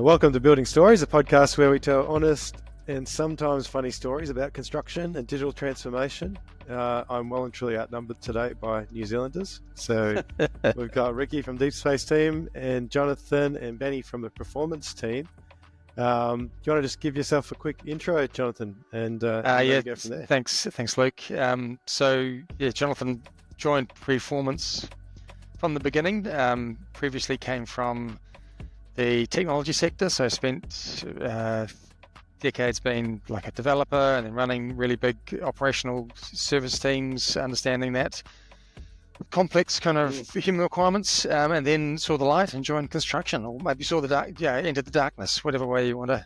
Welcome to Building Stories, a podcast where we tell honest and sometimes funny stories about construction and digital transformation. I'm well and truly outnumbered today by New Zealanders. So we've got Ricky from Deep Space team and Jonathan and Benny from the Preformance team. Do you want to just give yourself a quick intro, Jonathan, and go from there? Thanks, Luke. Jonathan joined Preformance from the beginning. Previously came from the technology sector, so I spent decades being like a developer and then running really big operational service teams, understanding that complex kind of human requirements, and then saw the light and joined construction, or maybe saw the dark, entered the darkness, whatever way you want to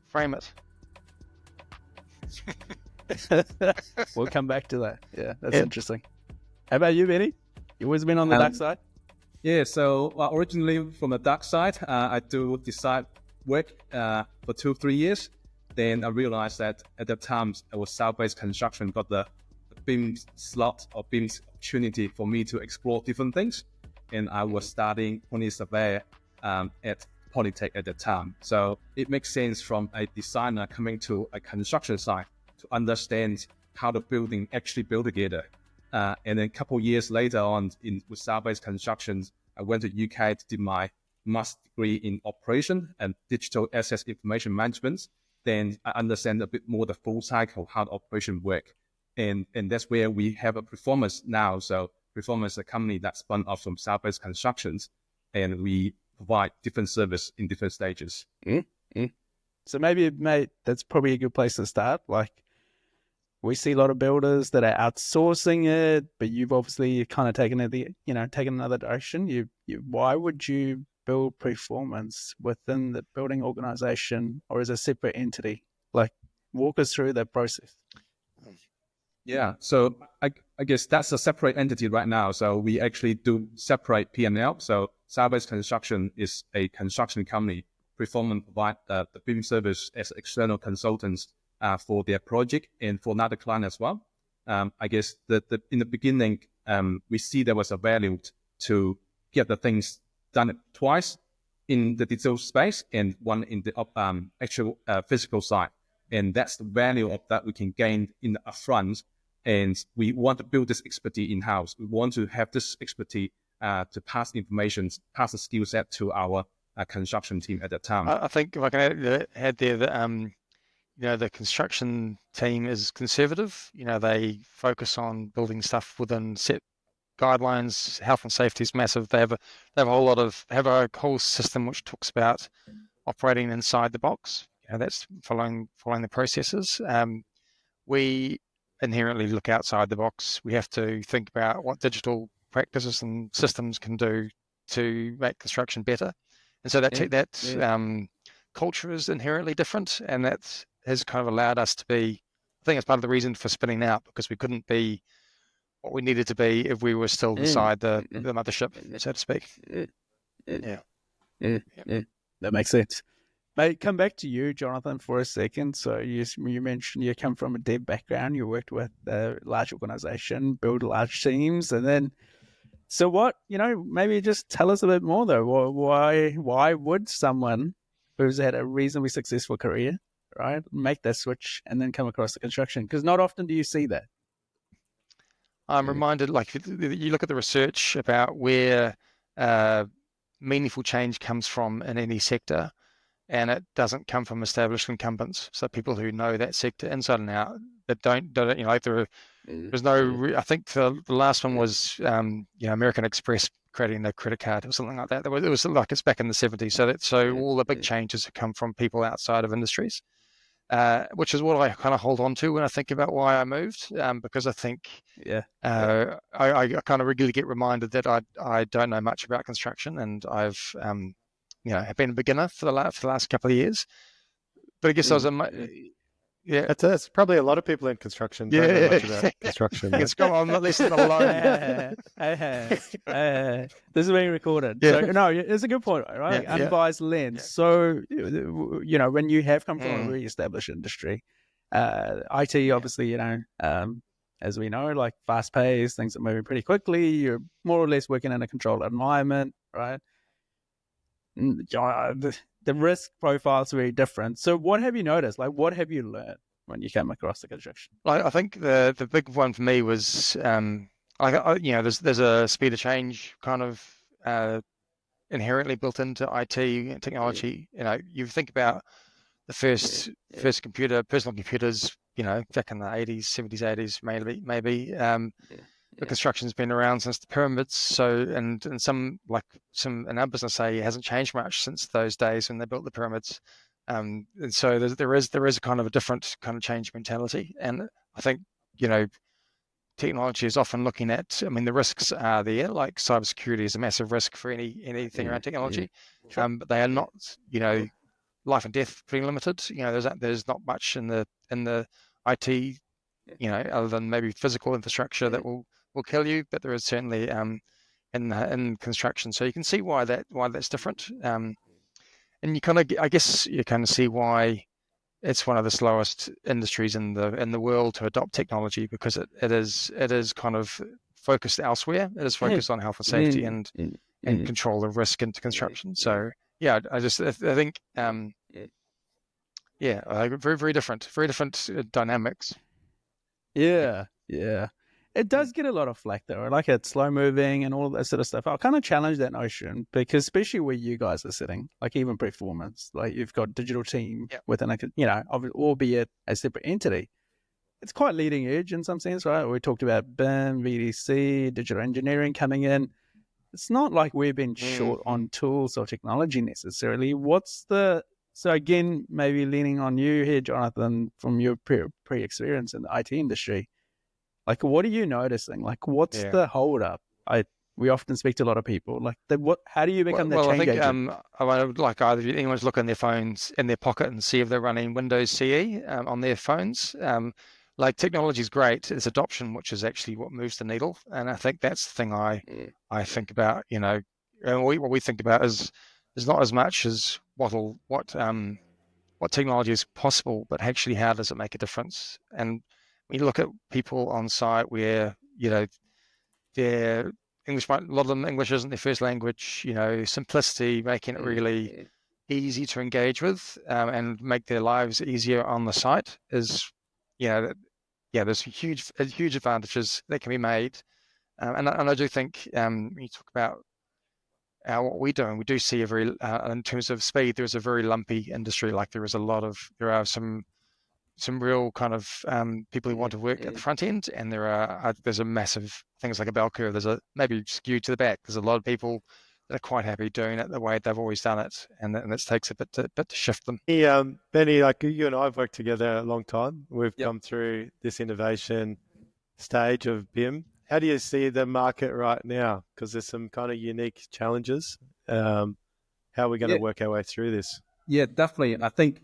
frame it. We'll come back to that. Yeah, that's interesting. How about you, Benny? You always been on the dark side? Yeah, so originally from the dark side, I do design work for 2-3 years. Then I realized that at that time, it was Southbase Construction got the BIM slot or BIM opportunity for me to explore different things. And I was studying quantity surveyor at Polytech at that time. So it makes sense from a designer coming to a construction site to understand how the building actually built together. And then a couple of years later on with Southbase Construction, I went to UK to do my master's degree in operation and digital assets information management. Then I understand a bit more the full cycle, how the operation work. And that's where we have a Preformance now. So Preformance is a company that spun off from Southbase Construction, and we provide different service in different stages. So maybe, mate, that's probably a good place to start. Like, we see a lot of builders that are outsourcing it, but you've obviously kind of taken it, taken another direction. Why would you build Preformance within the building organization, or as a separate entity? Like, walk us through that process. Yeah, so I guess that's a separate entity right now. So we actually do separate P&L. So Southbase Construction is a construction company. Preformance provide the BIM service as external consultants for their project and for another client as well. I guess that in the beginning, we see there was a value to get the things done twice in the digital space and one in the actual physical side. And that's the value of that we can gain in the upfront. And we want to build this expertise in-house. We want to have this expertise to pass information, pass the skill set to our construction team at that time. I think if I can add there that the construction team is conservative. They focus on building stuff within set guidelines. Health and safety is massive. They have a whole system which talks about operating inside the box. That's following the processes. We inherently look outside the box. We have to think about what digital practices and systems can do to make construction better. And so that culture is inherently different, and that has kind of allowed us to be, I think it's part of the reason for spinning out, because we couldn't be what we needed to be if we were still inside the mothership, so to speak. That makes sense. Mate, come back to you, Jonathan, for a second. So you mentioned you come from a dev background. You worked with a large organization, build large teams, and then, so what, maybe just tell us a bit more though. Why would someone who's had a reasonably successful career, right, make that switch and then come across the construction? Because not often do you see that. I'm reminded, like, you look at the research about where meaningful change comes from in any sector, and it doesn't come from established incumbents. So people who know that sector inside and out, that don't there's no. I think the last one was American Express creating the credit card or something like that. It was like it's back in the 70s. So all the big changes have come from people outside of industries, which is what I kind of hold on to when I think about why I moved, because I think I kind of regularly get reminded that I don't know much about construction, and I've have been a beginner for the last couple of years. But I guess I was that's probably a lot of people in construction don't know much about construction. I'm not listening alone. This is being recorded. So no, it's a good point, right? Unbiased lens. So when you have come from a really established industry, IT obviously, as we know, like fast paced, things are moving pretty quickly. You're more or less working in a controlled environment, right? the risk profile is very different. So what have you noticed? Like, what have you learned when you came across the construction? I think the big one for me was there's a speed of change kind of inherently built into IT and technology. You think about the first personal computers, back in the 80s, 70s, 80s, maybe. The construction's been around since the pyramids. So, and some in our business say it hasn't changed much since those days when they built the pyramids. And so there is a kind of a different kind of change mentality. And I think, technology is often looking at, the risks are there, like cybersecurity is a massive risk for anything around technology. But they are not, life and death pretty limited. There's not much in the IT, other than maybe physical infrastructure that will kill you, but there is certainly in construction. So you can see why that's different. And you I guess you kind of see why it's one of the slowest industries in the world to adopt technology, because it is kind of focused elsewhere. It is focused on health and safety and control of risk into construction. So yeah, I think very, very different dynamics. Yeah. It does get a lot of flack though. Like it's slow moving and all that sort of stuff. I'll kind of challenge that notion, because especially where you guys are sitting, like even Preformance, like you've got digital team within albeit a separate entity. It's quite leading edge in some sense, right? We talked about BIM, VDC, digital engineering coming in. It's not like we've been short on tools or technology necessarily. So again, maybe leaning on you here, Jonathan, from your pre-experience in the IT industry, like, what are you noticing? Like, what's the hold up? We often speak to a lot of people. Like, how do you become the change agent? I would like either anyone's look in their phones in their pocket and see if they're running Windows CE on their phones. Like, technology is great. It's adoption, which is actually what moves the needle. And I think that's the thing I think about. And what we think about is not as much as what technology is possible, but actually how does it make a difference? And when you look at people on site where, their English, a lot of them, English isn't their first language, simplicity, making it really easy to engage with and make their lives easier on the site is, there's huge advantages that can be made. And I do think when you talk about what we do, and we do see in terms of speed, there's a very lumpy industry. Like there are some real kind of people who want to work at the front end, and there's a massive things like a bell curve. There's maybe skewed to the back. There's a lot of people that are quite happy doing it the way they've always done it, and it takes a bit to shift them. Benny, like you and I have worked together a long time. We've come through this innovation stage of BIM. How do you see the market right now? Because there's some kind of unique challenges. How are we going to work our way through this? Yeah, definitely. I think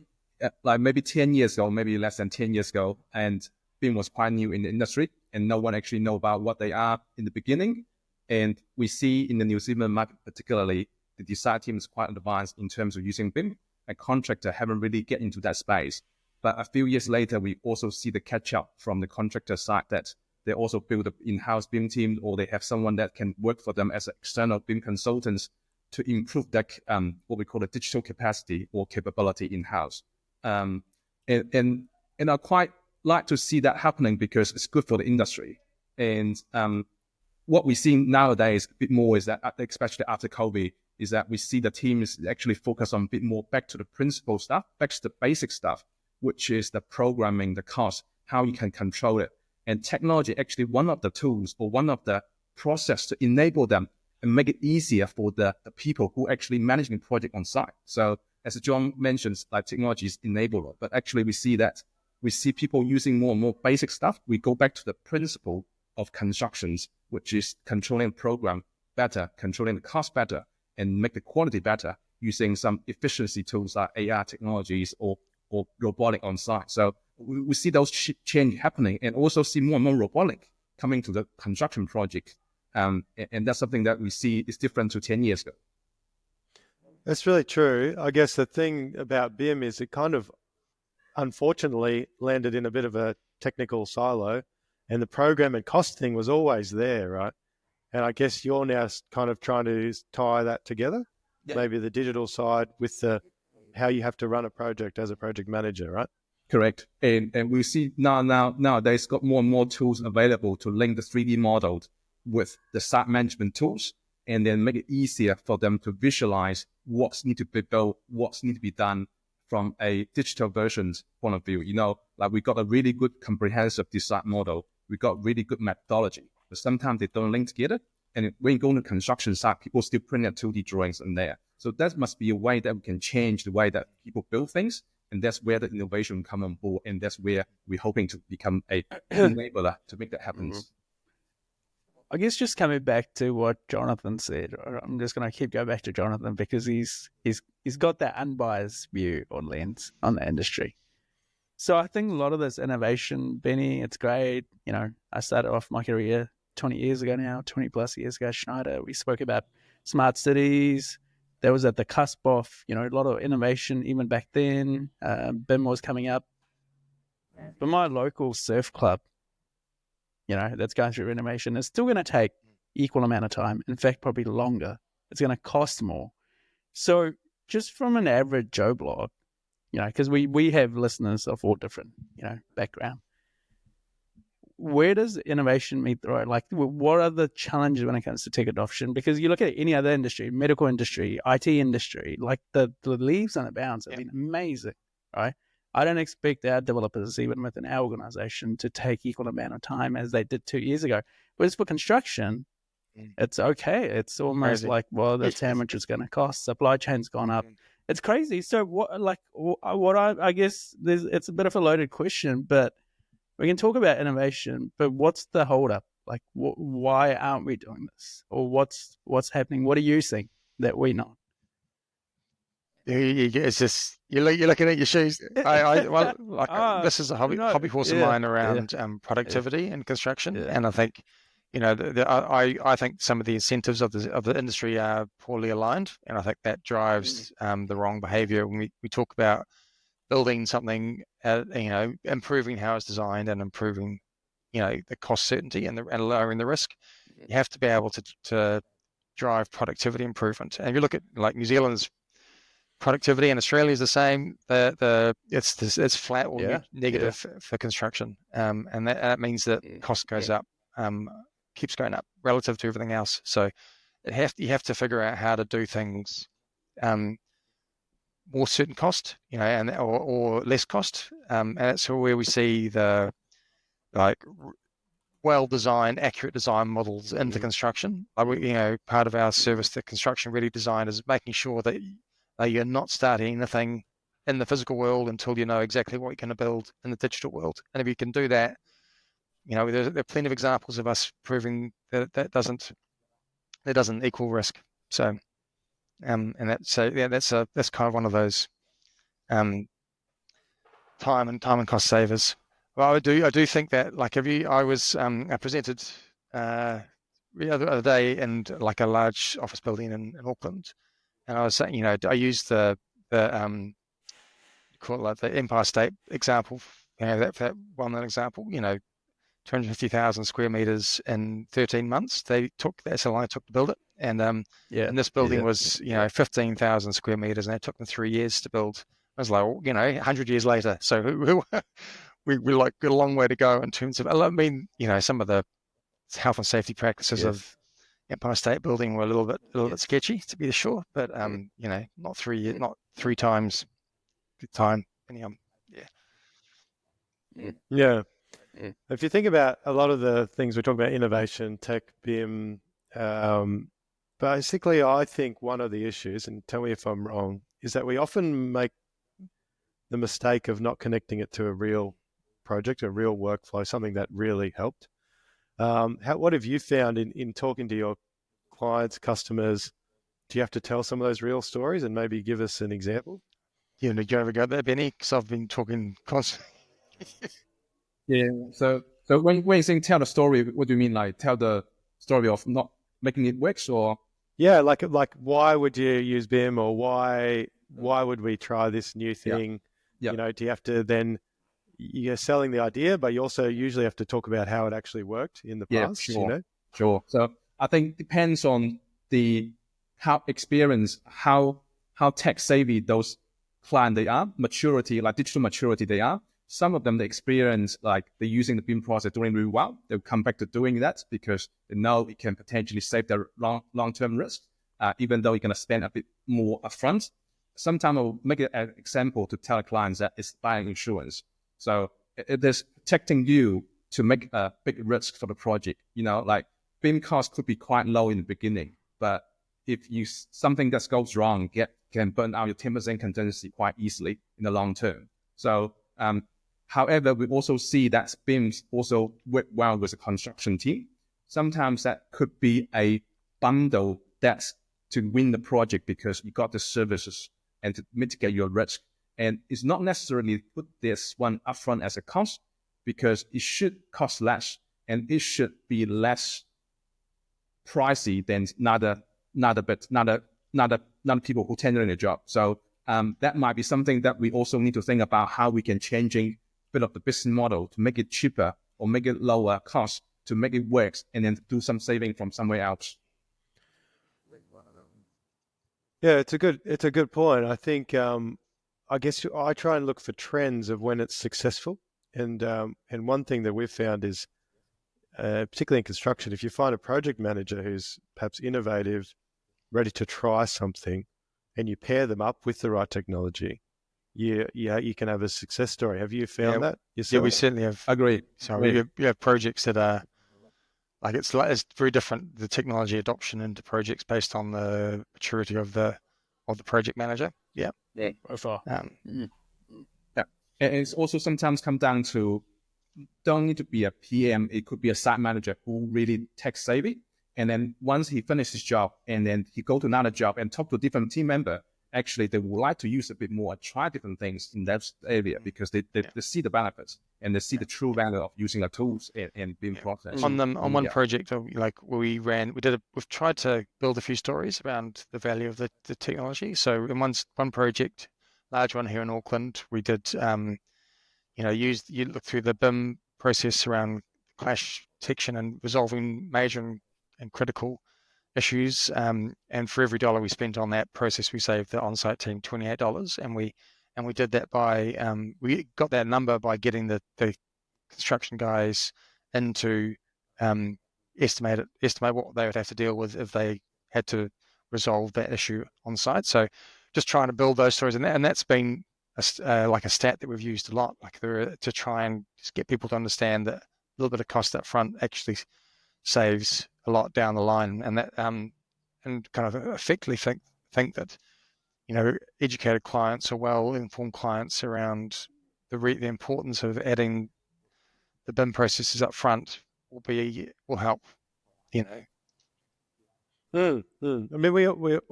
like maybe 10 years ago, maybe less than 10 years ago, and BIM was quite new in the industry, and no one actually know about what they are in the beginning. And we see in the New Zealand market particularly, the design team is quite advanced in terms of using BIM, and contractor haven't really get into that space. But a few years later, we also see the catch up from the contractor side that they also build an in-house BIM team, or they have someone that can work for them as external BIM consultants to improve that what we call the digital capacity or capability in-house. And I quite like to see that happening because it's good for the industry. And what we see nowadays a bit more is that, especially after COVID, is that we see the teams actually focus on a bit more back to the principal stuff, back to the basic stuff, which is the programming, the cost, how you can control it. And technology actually one of the tools or one of the process to enable them and make it easier for the people who actually managing the project on site. So as John mentions, like technology is enabler, but actually we see people using more and more basic stuff. We go back to the principle of constructions, which is controlling the program better, controlling the cost better, and make the quality better using some efficiency tools like AR technologies or robotic on site. So we see those change happening, and also see more and more robotic coming to the construction project. And that's something that we see is different to 10 years ago. That's really true. I guess the thing about BIM is it kind of, unfortunately, landed in a bit of a technical silo, and the program and cost thing was always there, right? And I guess you're now kind of trying to tie that together, maybe the digital side with the how you have to run a project as a project manager, right? Correct. And we see nowadays got more and more tools available to link the 3D model with the site management tools, and then make it easier for them to visualize what's need to be built, what's need to be done from a digital versions point of view. Like we got a really good comprehensive design model. We got really good methodology, but sometimes they don't link together. And when you go on the construction site, people still print out 2D drawings in there. So that must be a way that we can change the way that people build things. And that's where the innovation come on board. And that's where we're hoping to become a enabler to make that happen. I guess just coming back to what Jonathan said, I'm just going to keep going back to Jonathan because he's got that unbiased view or lens on the industry. So I think a lot of this innovation, Benny, it's great. I started off my career 20 years ago now, 20 plus years ago, Schneider. We spoke about smart cities. That was at the cusp of, a lot of innovation even back then. BIM was coming up. But my local surf club, that's going through renovation, it's still going to take equal amount of time. In fact, probably longer. It's going to cost more. So just from an average Joe blog, because we have listeners of all different, background. Where does innovation meet the road? Like, what are the challenges when it comes to tech adoption? Because you look at any other industry, medical industry, IT industry, like the leaps and the bounds have been amazing, right? I don't expect our developers, even within our organization, to take equal amount of time as they did 2 years ago. Whereas for construction, it's okay. It's almost like, well, that's how much it's going to cost. Supply chain's gone up. It's crazy. So I guess it's a bit of a loaded question, but we can talk about innovation, but what's the holdup? Like, why aren't we doing this? Or what's happening? What are you seeing that we not? It's just you're looking at your shoes. This is a hobby horse of mine around productivity in construction, and I think I think some of the incentives of the industry are poorly aligned, and I think that drives the wrong behaviour when we talk about building something, improving how it's designed and improving, the cost certainty and lowering the risk. You have to be able to drive productivity improvement. And if you look at like New Zealand's productivity, and Australia is the same. It's flat or negative for construction, and that means that cost goes up, keeps going up relative to everything else. So you have to figure out how to do things more certain cost, or less cost, and that's where we see the well-designed, accurate design models into construction. Part of our service, the Construction Ready Design, is making sure that you're not starting anything in the physical world until you know exactly what you're going to build in the digital world. And if you can do that, there are plenty of examples of us proving that doesn't equal risk. So, and that's kind of one of those time and cost savers. Well, I do think that, like, I presented the other day in like a large office building in Auckland. And I was saying, I used the call it like the Empire State example, that well-known example, 250,000 square meters in 13 months. That's how long it took to build it. And and this building was, 15,000 square meters, and it took them 3 years to build. I was like, 100 years later. So we got a long way to go in terms of, some of the health and safety practices of Empire State Building were a little bit sketchy, to be sure, but not 3 years, not 3 times the time. If you think about a lot of the things we're talking about, innovation, tech, BIM, basically, I think one of the issues, and tell me if I'm wrong, is that we often make the mistake of not connecting it to a real project, a real workflow, something that really helped. What have you found in talking to your clients, customers? Do you have to tell some of those real stories and maybe give us an example? Do you ever go there, Benny? Because I've been talking constantly. So when you say tell the story, what do you mean? Like tell the story of not making it work, or? Yeah, like why would you use BIM, or why would we try this new thing? Do you have to then? You're selling the idea, but you also usually have to talk about how it actually worked in the past. Sure. So I think it depends on how tech savvy those client they are, maturity, like digital maturity they are. Some of them, they experience like they're using the BIM process doing really well. They'll come back to doing that because they know it can potentially save their long-term risk, even though you're going to spend a bit more upfront. Sometimes I'll make an example to tell clients that it's buying insurance. So it is protecting you to make a big risk for the project. Like BIM cost could be quite low in the beginning, but if something that goes wrong, can burn out your 10% contingency quite easily in the long term. So, however, we also see that BIMs also work well with the construction team. Sometimes that could be a bundle that's to win the project because you got the services and to mitigate your risk. And it's not necessarily put this one upfront as a cost because it should cost less and it should be less pricey than not people who tender a job. So that might be something that we also need to think about how we can changing a bit of the business model to make it cheaper or make it lower cost to make it work and then do some saving from somewhere else. Yeah, it's a good point. I think I guess I try and look for trends of when it's successful, and one thing that we've found is particularly in construction, if you find a project manager who's perhaps innovative, ready to try something, and you pair them up with the right technology, you can have a success story. Have you found that yourself? Yeah, we certainly have. Agree. So we have projects that are like it's very different, the technology adoption into projects based on the maturity of the project manager. Yeah. Yeah. Profile. Yeah. And it's also sometimes come down to don't need to be a PM. It could be a site manager who really tech savvy. And then once he finishes his job and then he go to another job and talk to a different team member, actually they would like to use a bit more, try different things in that area because they see the benefits and they see the true value of using the tools and BIM process. On one project, like we've tried to build a few stories around the value of the technology. So in one project, large one here in Auckland, we did you look through the BIM process around clash detection and resolving major and critical issues. And for every dollar we spent on that process, we saved the on-site team $28. And we did that by we got that number by getting the construction guys into estimate what they would have to deal with if they had to resolve that issue on site. So just trying to build those stories, and that's been like a stat that we've used a lot, like to try and just get people to understand that a little bit of cost up front actually saves a lot down the line, and that and kind of effectively think that educated clients or well-informed clients around the importance of adding the BIM processes up front will help. I mean,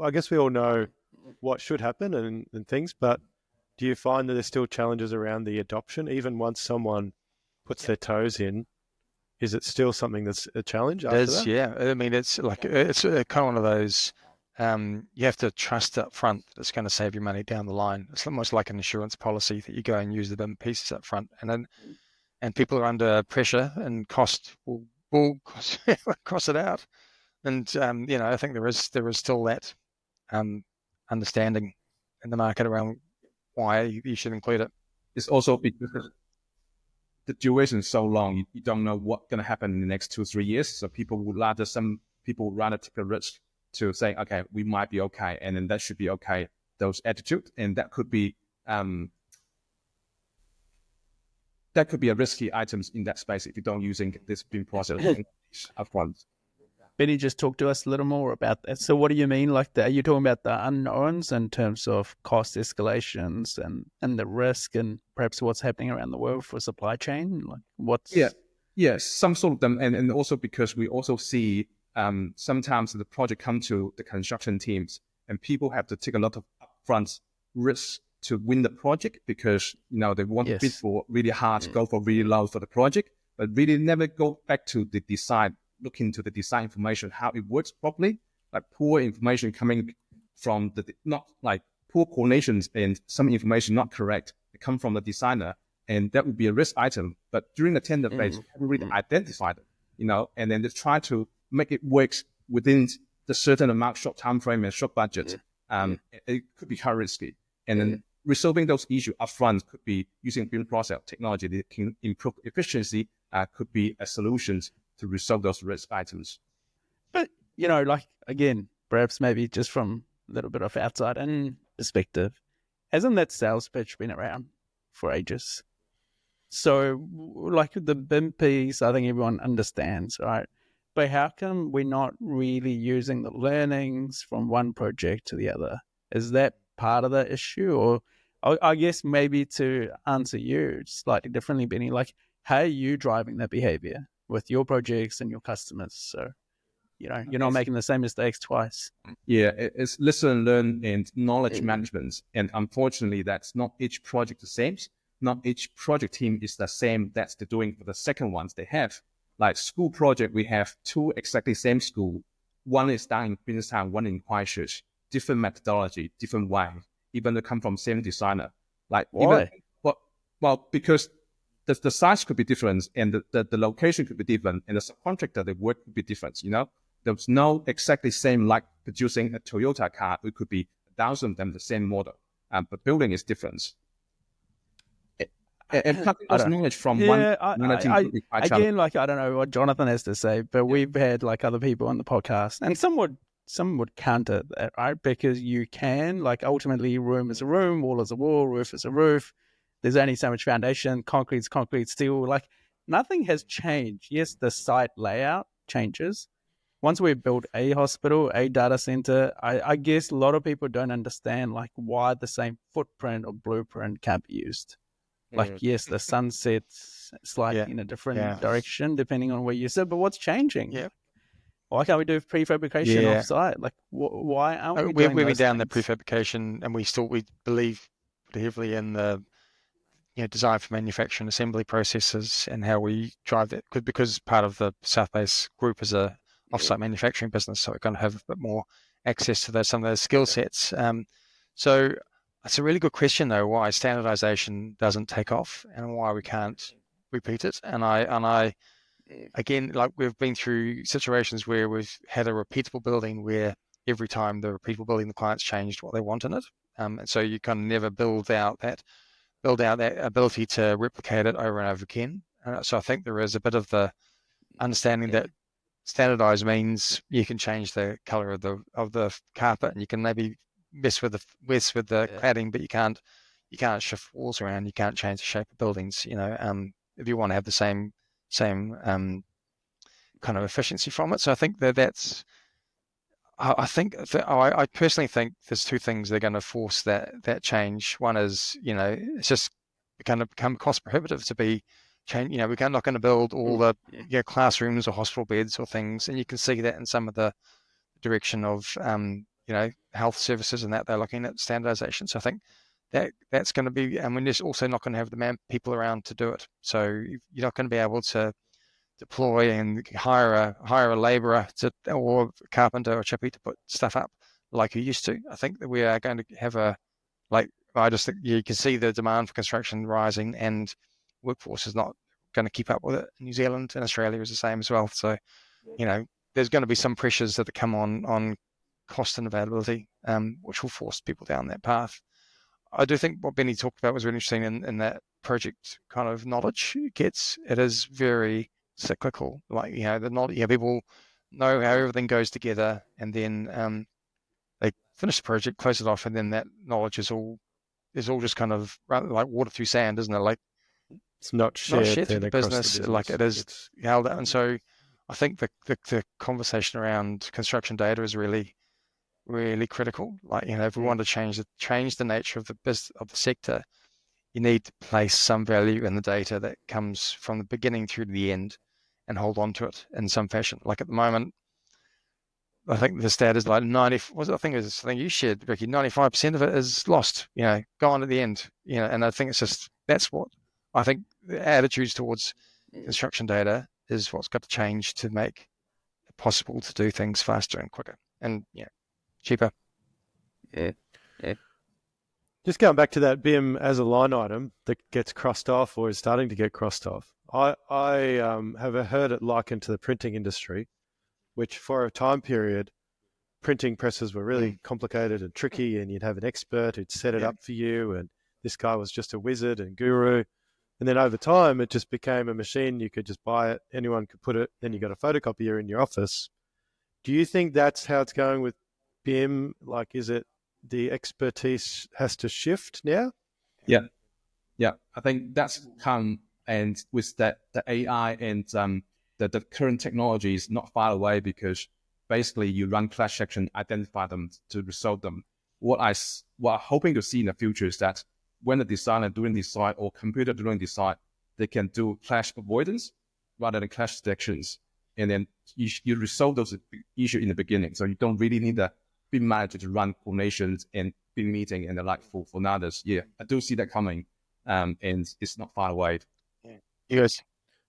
I guess we all know what should happen and things, but do you find that there's still challenges around the adoption, even once someone puts their toes in? Is it still something that's a challenge after that? Yeah. I mean, it's kind of one of those, you have to trust up front that it's going to save you money down the line. It's almost like an insurance policy that you go and use the BIM pieces up front, and people are under pressure and cost will cross it out. And, I think there is still that understanding in the market around why you should include it. It's also because the duration is so long, you don't know what's going to happen in the next 2-3 years. So some people would rather take a risk to say, okay, we might be okay, and then that should be okay. Those attitude, and that could be a risky items in that space if you don't using this BIM process upfront. Benny, just talk to us a little more about that. So what do you mean? Like, are you talking about the unknowns in terms of cost escalations and the risk and perhaps what's happening around the world for supply chain? Like what's... Yes, some sort of them. And also because we also see sometimes the project come to the construction teams and people have to take a lot of upfront risks to win the project because, they want to bid for really hard, go for really low for the project, but really never go back to the design. Look into the design information, how it works properly, like poor information coming from not like poor coordinations and some information not correct. It come from the designer, and that would be a risk item. But during the tender phase, we haven't really identified it, and then just try to make it work within the certain amount, short time frame and short budget. It could be quite risky. And then resolving those issues upfront could be using BIM process technology that can improve efficiency, could be a solution to resolve those risk items. But, you know, like, again, perhaps maybe just from a little bit of outside and perspective, hasn't that sales pitch been around for ages? So, like the BIM piece, I think everyone understands, right? But how come we're not really using the learnings from one project to the other? Is that part of the issue? Or I guess maybe to answer you slightly differently, Benny, like, how are you driving that behavior with your projects and your customers? So, you know, you're not making the same mistakes twice. Yeah, it's listen and learn and knowledge management. And unfortunately, that's not each project the same. Not each project team is the same that's they're doing for the second ones they have. Like school project, we have two exactly same school. One is down in Queenstown, one in Christchurch. Different methodology, different way. Even they come from same designer. Like Why? Well, because the size could be different, and the location could be different, and the subcontractor, the work could be different. You know, there's no exactly same like producing a Toyota car. It could be 1,000 of them the same model, but building is different. And knowledge from one team could be quite challenging. again, like, I don't know what Jonathan has to say, but we've had like other people on the podcast, and some would counter that, right? Because you can, like, ultimately, room is a room, wall is a wall, roof is a roof. There's only so much foundation, concrete's concrete, steel. Like, nothing has changed. Yes, the site layout changes. Once we build a hospital, a data center, I guess a lot of people don't understand like why the same footprint or blueprint can't be used. Like, yes, the sun sets slightly in a different direction depending on where you sit, but what's changing? Yeah. Why can't we do prefabrication off-site? Like, why aren't we doing we're those down the things? prefabrication, and we believe pretty heavily in the design for manufacturing assembly processes and how we drive that. Because part of the Southbase group is a off-site manufacturing business, so we're going to have a bit more access to some of those skill sets. So it's a really good question, though, why standardization doesn't take off and why we can't repeat it. And I again, like, we've been through situations where we've had a repeatable building where every time the repeatable building, the clients changed what they want in it. And so you kind of never build out that ability to replicate it over and over again. So I think there is a bit of the understanding that standardized means you can change the color of the carpet, and you can maybe mess with the cladding, but you can't shift walls around. You can't change the shape of buildings. If you want to have the same kind of efficiency from it. So I think I personally think there's two things that are going to force that change. One is, it's just going to become cost prohibitive to be change. We're not going to build all the classrooms or hospital beds or things, and you can see that in some of the direction of health services and that they're looking at standardization. So I think that's going to be, and we're just also not going to have the people around to do it. So you're not going to be able to deploy and hire a labourer or a carpenter or chippy to put stuff up like you used to. I think that we are going to have I just think you can see the demand for construction rising, and workforce is not going to keep up with it. New Zealand and Australia is the same as well. So, there's going to be some pressures that come on cost and availability, which will force people down that path. I do think what Benny talked about was really interesting in that project kind of knowledge it is very cyclical. Like, the knowledge, people know how everything goes together, and then they finish the project, close it off, and then that knowledge is all just kind of like water through sand, isn't it? Like, it's not shared through the business like it is held out. And so I think the conversation around construction data is really, really critical. Like, if we want to change the nature of the sector, you need to place some value in the data that comes from the beginning through to the end and hold on to it in some fashion. Like, at the moment, I think the stat is like 90. I think it was something you shared, Ricky. 95% of it is lost. Gone at the end. And I think it's just that's what I think the attitudes towards construction data is what's got to change to make it possible to do things faster and quicker and cheaper. Yeah. Just going back to that BIM as a line item that gets crossed off or is starting to get crossed off. I have heard it likened to the printing industry, which for a time period, printing presses were really complicated and tricky, and you'd have an expert who'd set it up for you, and this guy was just a wizard and guru. And then over time, it just became a machine. You could just buy it. Anyone could put it. Then you got a photocopier in your office. Do you think that's how it's going with BIM? Like, is it the expertise has to shift now? Yeah. I think that's come, and with that, the AI and the current technology is not far away, because basically you run clash section, identify them to resolve them. What I'm hoping to see in the future is that when the designer doing design or computer doing design, they can do clash avoidance rather than clash detections. And then you resolve those issues in the beginning. So you don't really need the BIM manager to run coordinations and BIM meeting and the like for others. Yeah, I do see that coming. And it's not far away. Yes.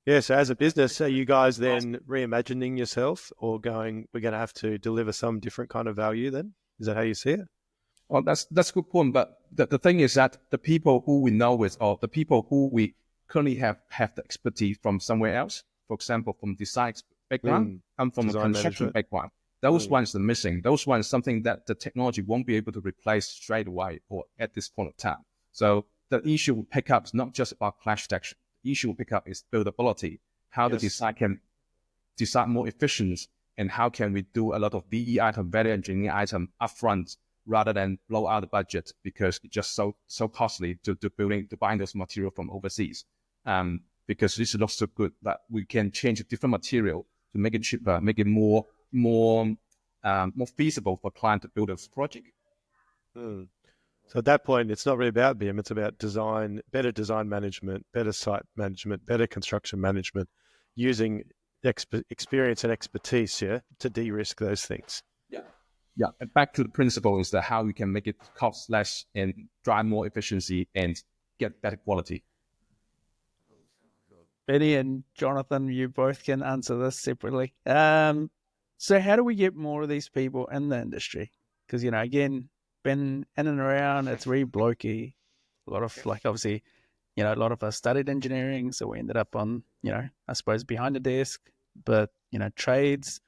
Yeah, so as a business, are you guys then reimagining yourself or going, we're going to have to deliver some different kind of value then? Is that how you see it? Well, that's a good point. But the thing is that the people who we know with, or the people who we currently have the expertise from somewhere else, for example, from design background, come from Design a construction management. background, those ones are missing. Those ones something that the technology won't be able to replace straight away or at this point of time. So the issue will pick up is not just about clash detection. The issue will pick up is buildability, how the design can design more efficient, and how can we do a lot of VE item, value engineering item upfront rather than blow out the budget, because it's just so costly to buying those material from overseas. Because this looks so good, but we can change a different material to make it cheaper, make it more feasible for client to build a project. So at that point, it's not really about BIM, it's about design, better design management, better site management, better construction management, using experience and expertise here to de-risk those things. Yeah, and back to the principle is that how you can make it cost less and drive more efficiency and get better quality. Benny and Jonathan, you both can answer this separately. So how do we get more of these people in the industry? Because, again, been in and around, it's very blokey. A lot of, obviously, a lot of us studied engineering, so we ended up on, I suppose behind the desk. But, trades,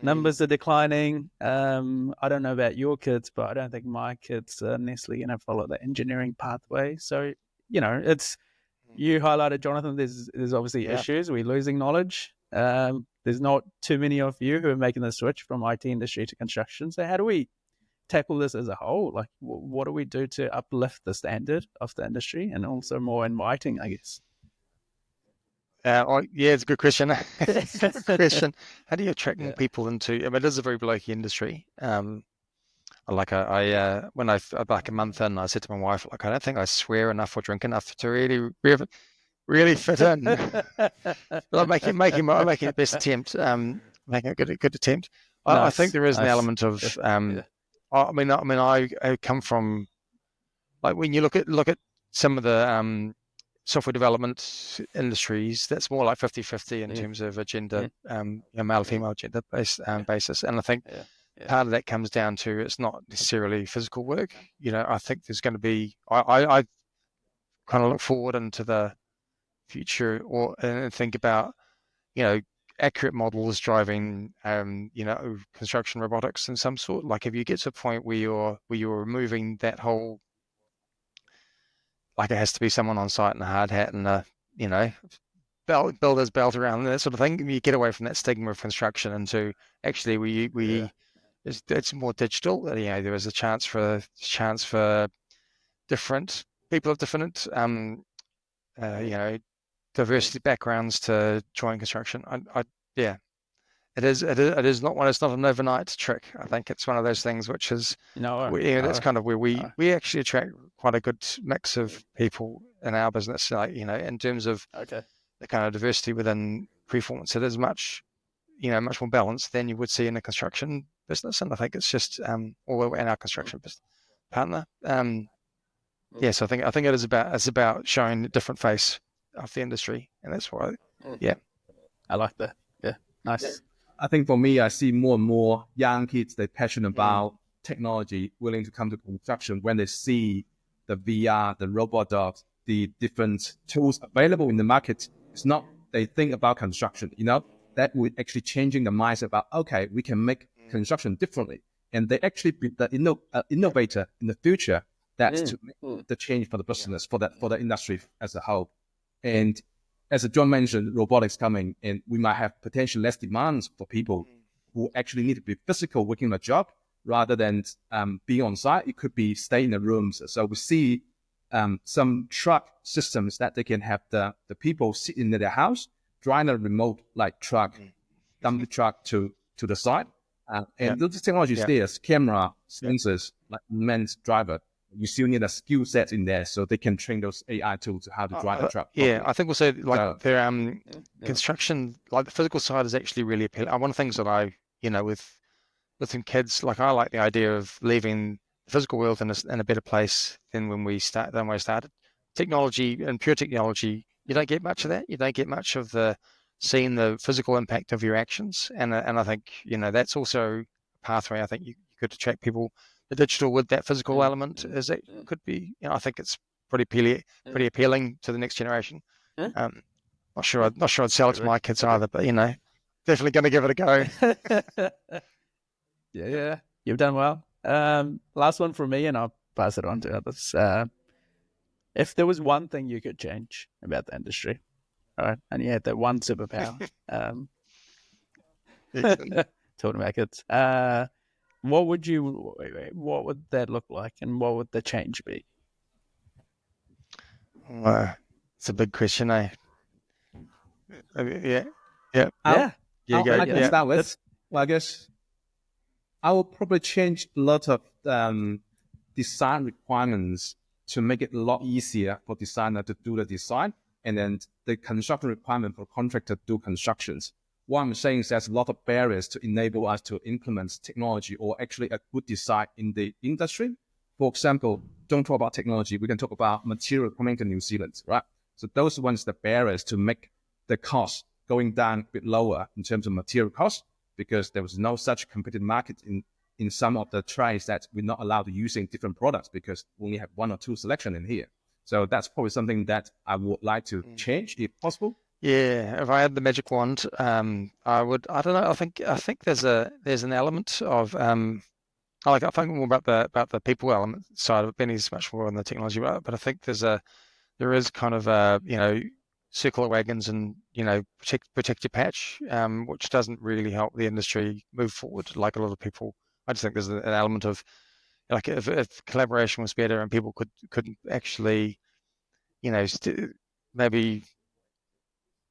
numbers are declining. I don't know about your kids, but I don't think my kids are necessarily going to follow the engineering pathway. So, it's, you highlighted, Jonathan, there's obviously issues. We're losing knowledge. There's not too many of you who are making the switch from IT industry to construction. So how do we tackle this as a whole? Like, what do we do to uplift the standard of the industry and also more inviting, I guess? It's a good question. How do you attract more people into? It is a very blokey industry. When I back a month in, I said to my wife, I don't think I swear enough or drink enough to really fit in. I'm making the best attempt. Making a good attempt. Nice. I think there is an element of. I come from, when you look at some of the software development industries, that's more like 50-50 in terms of a gender, male-female gender basis. And I think part of that comes down to it's not necessarily physical work. I think there's going to be, I kind of look forward into the future and think about, accurate models driving, construction robotics in some sort. Like if you get to a point where you're removing that whole, it has to be someone on site in a hard hat and a, builder's belt around and that sort of thing. You get away from that stigma of construction into actually it's more digital. There is a chance for different people of different, diversity backgrounds to join construction. It is not one. It's not an overnight trick. I think it's one of those things which is, that's kind of where we actually attract quite a good mix of people in our business. In terms of the kind of diversity within Preformance, it is much more balanced than you would see in a construction business. And I think it's just, or in our construction business partner. So I think it's about showing a different face of the industry, and that's why. I like that. Yeah, nice. I think for me, I see more and more young kids, they're passionate about technology, willing to come to construction when they see the VR, the robotics, the different tools available in the market. It's not they think about construction, that would actually changing the mindset about, okay, we can make construction differently. And they actually be the innovator in the future That's to make the change for the business, for the industry as a whole. And as John mentioned, robotics coming, and we might have potentially less demands for people who actually need to be physical working on a job rather than being on site. It could be stay in the rooms. So we see some truck systems that they can have the people sit in their house, drive a remote like truck, dump the truck to the site. And those technologies there, camera, sensors, like man's driver. You still need a skill set in there so they can train those AI tools how to drive a truck. Yeah, I think also like their construction, like the physical side is actually really appealing. One of the things that I, with some kids, like I like the idea of leaving the physical world in a better place than when we started. Technology and pure technology, you don't get much of that. You don't get much of seeing the physical impact of your actions. And I think, that's also a pathway I think you could attract people. The digital with that physical element could be, I think it's pretty appealing to the next generation. Not sure I'd sell it to my kids either, but definitely going to give it a go. Yeah, you've done well. Last one from me, and I'll pass it on to others. If there was one thing you could change about the industry, all right, and you had that one superpower, talking about kids, what would that look like, and what would the change be? It's a big question, eh? Yeah. I can start with. Well, I guess I will probably change a lot of design requirements to make it a lot easier for designer to do the design, and then the construction requirement for contractor to do constructions. What I'm saying is there's a lot of barriers to enable us to implement technology or actually a good design in the industry. For example, don't talk about technology. We can talk about material coming to New Zealand, right? So those ones, the barriers to make the cost going down a bit lower in terms of material cost, because there was no such competitive market in some of the trades that we're not allowed to using different products because we only have one or two selection in here. So that's probably something that I would like to change if possible. Yeah, if I had the magic wand, I would. I don't know. I think there's an element of I think more about the people element side of it. Benny's much more on the technology, but I think there is kind of circular wagons and protect your patch, which doesn't really help the industry move forward. Like a lot of people, I just think there's an element of like if collaboration was better and people could actually maybe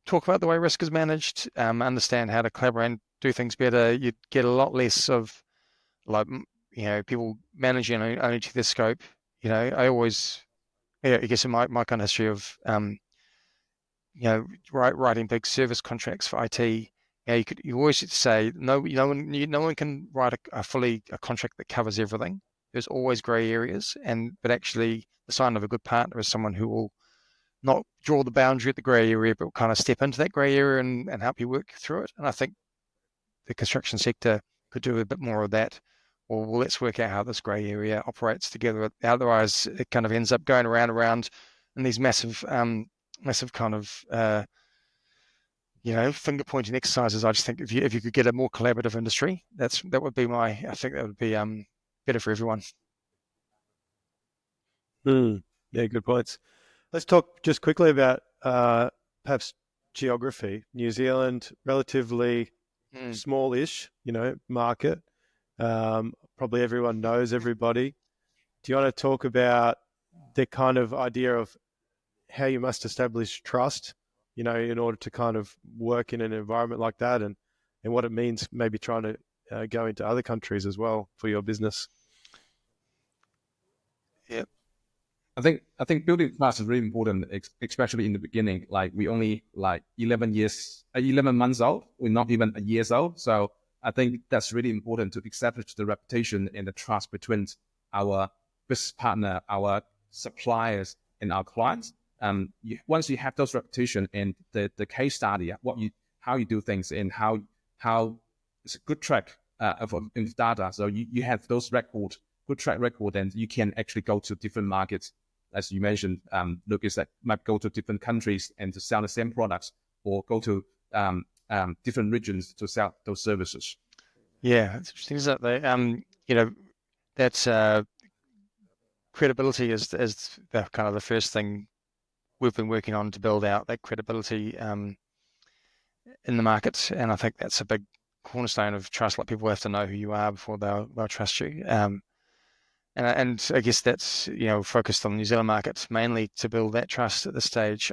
talk about the way risk is managed, understand how to collaborate and do things better, you'd get a lot less of like people managing only to their scope. I always, I guess in my kind of history of writing big service contracts for IT, you always say no one can write a contract that covers everything. There's always grey areas, but actually the sign of a good partner is someone who will not draw the boundary at the grey area, but will kind of step into that grey area and help you work through it. And I think the construction sector could do a bit more of that. Or well, let's work out how this grey area operates together. Otherwise, it kind of ends up going around in these massive kind of finger pointing exercises. I just think if you could get a more collaborative industry, that would be I think that would be better for everyone. Yeah, good points. Let's talk just quickly about perhaps geography. New Zealand, relatively smallish, market. Probably everyone knows everybody. Do you want to talk about the kind of idea of how you must establish trust, in order to kind of work in an environment like that, and what it means maybe trying to go into other countries as well for your business? Yeah. I think building trust is really important, especially in the beginning. Like we only 11 months old. We're not even a years old. So I think that's really important to establish the reputation and the trust between our business partner, our suppliers, and our clients. Once you have those reputation and the case study, how you do things and how it's a good track of data. So you have those good track record, and you can actually go to different markets. As you mentioned, Lucas, that might go to different countries and to sell the same products, or go to different regions to sell those services. Yeah, it's interesting, isn't it? That's credibility is the kind of the first thing we've been working on to build out that credibility in the market, and I think that's a big cornerstone of trust. Like, people have to know who you are before they'll trust you. And I guess that's, focused on the New Zealand market mainly to build that trust at this stage.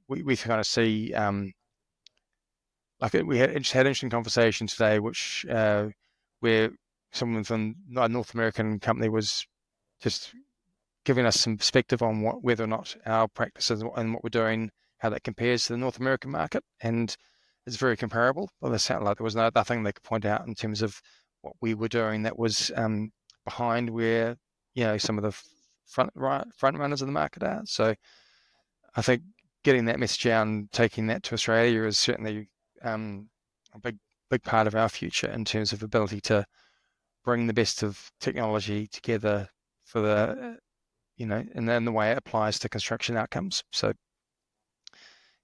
We kind of see, we had an interesting conversation today, which where someone from a North American company was just giving us some perspective on whether or not our practices and what we're doing, how that compares to the North American market, and it's very comparable. Well, it sounded like there was nothing they could point out in terms of what we were doing that was behind where some of the front runners of the market are. So I think getting that message out and taking that to Australia is certainly a big part of our future in terms of ability to bring the best of technology together for the and then the way it applies to construction outcomes. So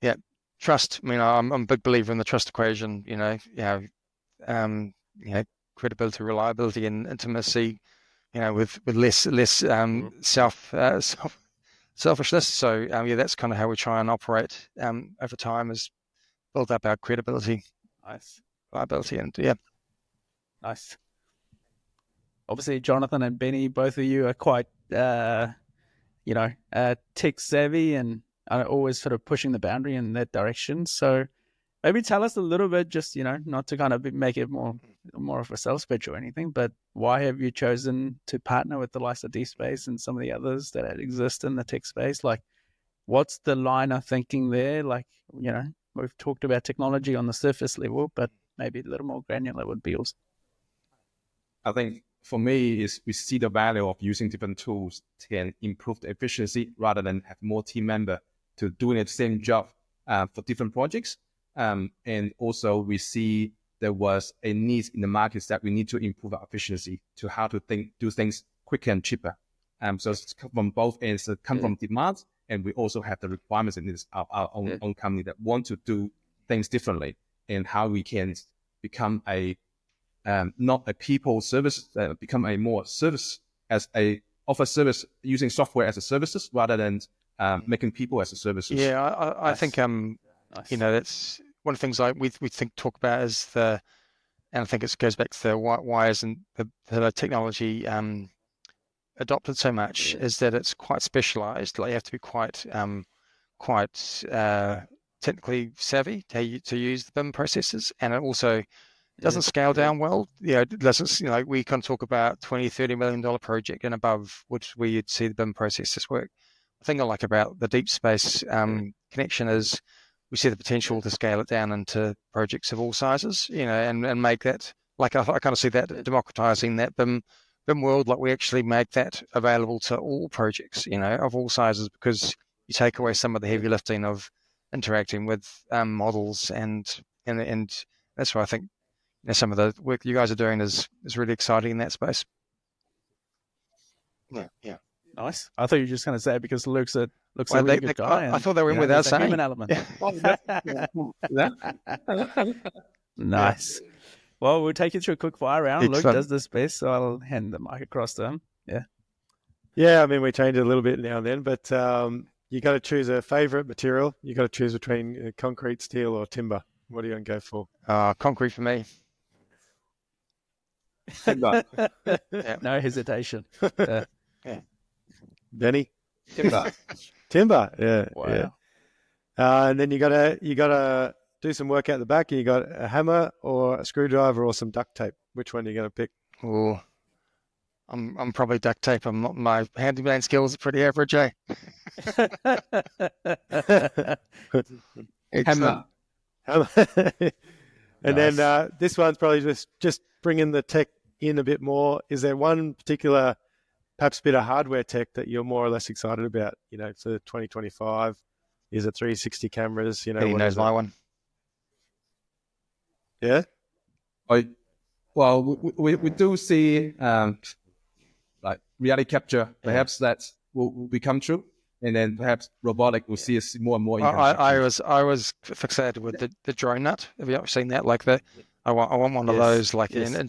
yeah, trust. I mean, I'm a big believer in the trust equation. Credibility, reliability, and intimacy. With less selfishness. So that's kind of how we try and operate over time, is build up our credibility, Nice, reliability, and yeah. Nice. Obviously, Jonathan and Benny, both of you are quite, tech savvy and are always sort of pushing the boundary in that direction. So maybe tell us a little bit, just, not to kind of make it more of a sales pitch or anything, but why have you chosen to partner with the likes of DSpace and some of the others that exist in the tech space? Like, what's the line of thinking there? Like, we've talked about technology on the surface level, but maybe a little more granular would be awesome. I think for me is we see the value of using different tools to improve the efficiency rather than have more team member to doing the same job for different projects. And also we see there was a need in the markets that we need to improve our efficiency to how to do things quicker and cheaper. So it's come from both ends. It come from demand, and we also have the requirements in this our own company that want to do things differently, and how we can become a not a people service, become a more service offer service using software as a services rather than making people as a services. Yeah, I think Nice. that's one of the things we talk about is and I think it goes back to why isn't the technology adopted so much, is that it's quite specialized. Like, you have to be quite technically savvy to use the BIM processes, and it also doesn't scale down well. It doesn't. We can talk about $20-30 million project and above, where you'd see the BIM processes work. The thing I like about the DSpace connection is we see the potential to scale it down into projects of all sizes, and make that, like, I kind of see that democratizing that BIM world. Like, we actually make that available to all projects, of all sizes, because you take away some of the heavy lifting of interacting with models, and that's why I think some of the work you guys are doing is really exciting in that space. Yeah. Nice. I thought you were just going to say it because Luke's a really good guy. I thought they went without saying. Human element. Yeah. Nice. Well, we'll take you through a quick fire round. Excellent. Luke does this best, so I'll hand the mic across to him. Yeah. Yeah, I mean, we change it a little bit now and then, but you got to choose a favorite material. You got to choose between concrete, steel, or timber. What are you going to go for? Concrete for me. Timber. Yeah. No hesitation. Yeah. Benny? Timber. Timber, yeah. Wow. Yeah. And then you gotta do some work out the back. You got a hammer or a screwdriver or some duct tape. Which one are you gonna pick? Oh, I'm probably duct tape. My handyman skills are pretty average, eh? Hammer. Hammer. And Nice. then this one's probably just bringing the tech in a bit more. Is there one particular, perhaps bit of hardware tech that you're more or less excited about? For 2025, is it 360 cameras? He what knows is my it? one. Yeah. We do see like reality capture. Perhaps that will become true, and then perhaps robotic will see us more and more. I was fixated with the drone nut. Have you ever seen that? Like I want one of Yes. those, like Yes. an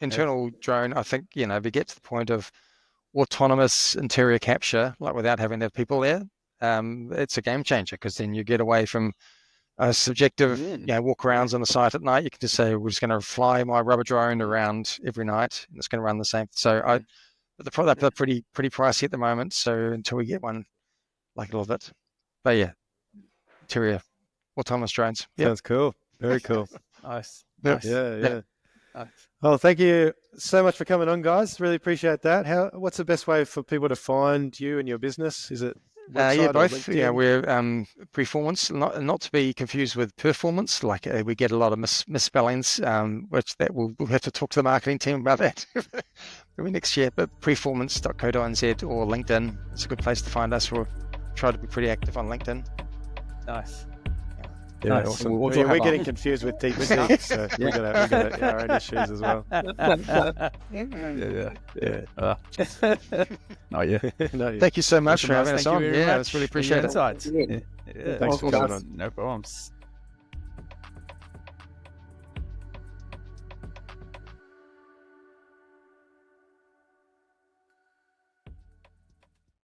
internal drone. I think if you get to the point of autonomous interior capture, like without having to have people there, it's a game changer, because then you get away from subjective, walk-arounds on the site at night. You can just say, we're just going to fly my rubber drone around every night, and it's going to run the same. So but the product are pretty pricey at the moment. So until we get one, like a little bit. But yeah, interior autonomous drones. Sounds cool. Very cool. Nice. Yep. Nice. Yeah. Nice. Well, thank you so much for coming on, guys. Really appreciate that. What's the best way for people to find you and your business? Is it website or both. LinkedIn? Yeah, we're Preformance, not to be confused with Performance. Like we get a lot of misspellings, which we'll have to talk to the marketing team about that maybe next year. But preformance.co.nz or LinkedIn, it's a good place to find us. We'll try to be pretty active on LinkedIn. Nice. Yeah, Nice. awesome. We'll we're have getting our- confused with deep sea, so we got our own issues as well. No, yeah. No, Thank you so much Awesome, for guys. having us Thank you on. very Yeah, much it's really for your appreciated. insights. Yeah. Yeah. Thanks for coming on. No problems.